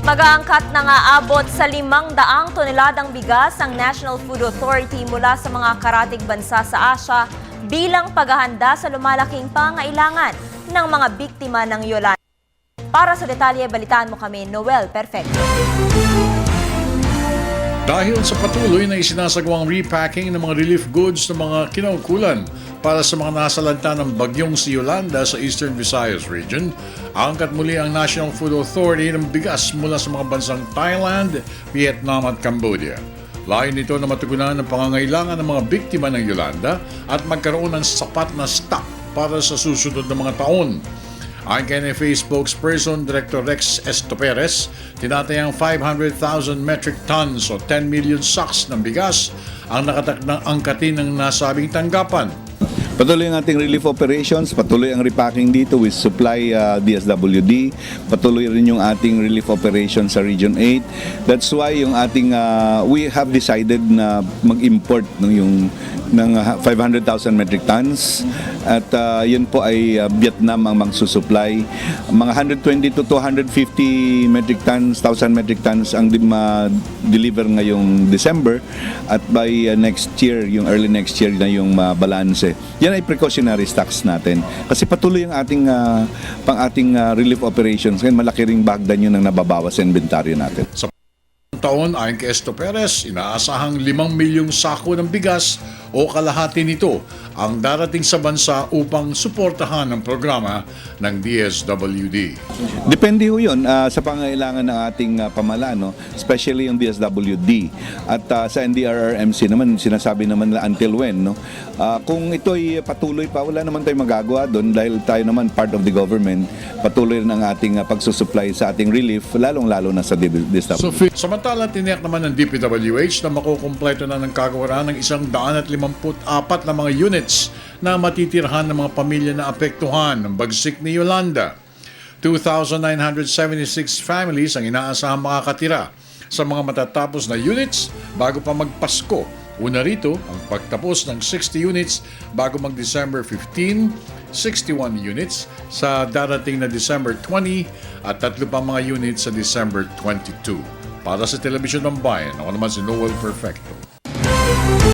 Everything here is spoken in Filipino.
Mag-aangkat na nga abot sa 500 toneladang bigas ang National Food Authority mula sa mga karatig bansa sa Asia bilang paghahanda sa lumalaking pangailangan ng mga biktima ng Yolanda. Para sa detalye, balitaan mo kami, Noel Perfecto. Dahil sa patuloy na isinasagawang repacking ng mga relief goods ng mga kinaukulan para sa mga nasalanta ng bagyong si Yolanda sa Eastern Visayas region, angkat muli ang National Food Authority ng bigas mula sa mga bansang Thailand, Vietnam at Cambodia. Layo nito na matugunan ang pangangailangan ng mga biktima ng Yolanda at magkaroon ng sapat na stock para sa susunod na mga taon. Ayon kay NFA spokesperson Director Rex Estoperes, tinatayang 500,000 metric tons o 10 million sacks ng bigas ang nakatakdang angkatin ng nasabing tanggapan. Patuloy ang ating relief operations, patuloy ang repacking dito with supply DSWD, patuloy rin yung ating relief operations sa Region 8. That's why yung ating we have decided na mag-import ng 500,000 metric tons at yun po ay Vietnam ang magsusupply. Mga 120 to 250 metric tons, 1,000 metric tons ang deliver ngayong December at by next year, yung early next year na yung balanse. Yan ay precautionary stocks natin. Kasi patuloy ang ating relief operations. Ngayon malaki ring bagdan yun ang nababawas sa inventaryo natin. Sa taon, ayon kay Estoperes, inaasahang 5 milyong sako ng bigas o kalahati nito ang darating sa bansa upang suportahan ang programa ng DSWD. Depende ho yun sa pangailangan ng ating pamahalaan, no? Especially yung DSWD. At sa NDRRMC naman, sinasabi naman na until when. No? Kung ito'y patuloy pa, wala naman tayong magagawa doon dahil tayo naman part of the government, patuloy rin ang ating pagsusupply sa ating relief, lalong-lalo na sa DSWD. So, samantala, tiniyak naman ng DPWH na makukumpleto na ng kagawaran ng 154 na mga units na matitirhan ng mga pamilya na apektuhan ng bagsik ni Yolanda. 2,976 families ang inaasahang makakatira sa mga matatapos na units bago pa magpasko. Una rito, ang pagtapos ng 60 units bago mag-December 15, 61 units sa darating na December 20 at 3 pa mga units sa December 22. Para sa Telebisyon ng Bayan, ako naman si Noel Perfecto.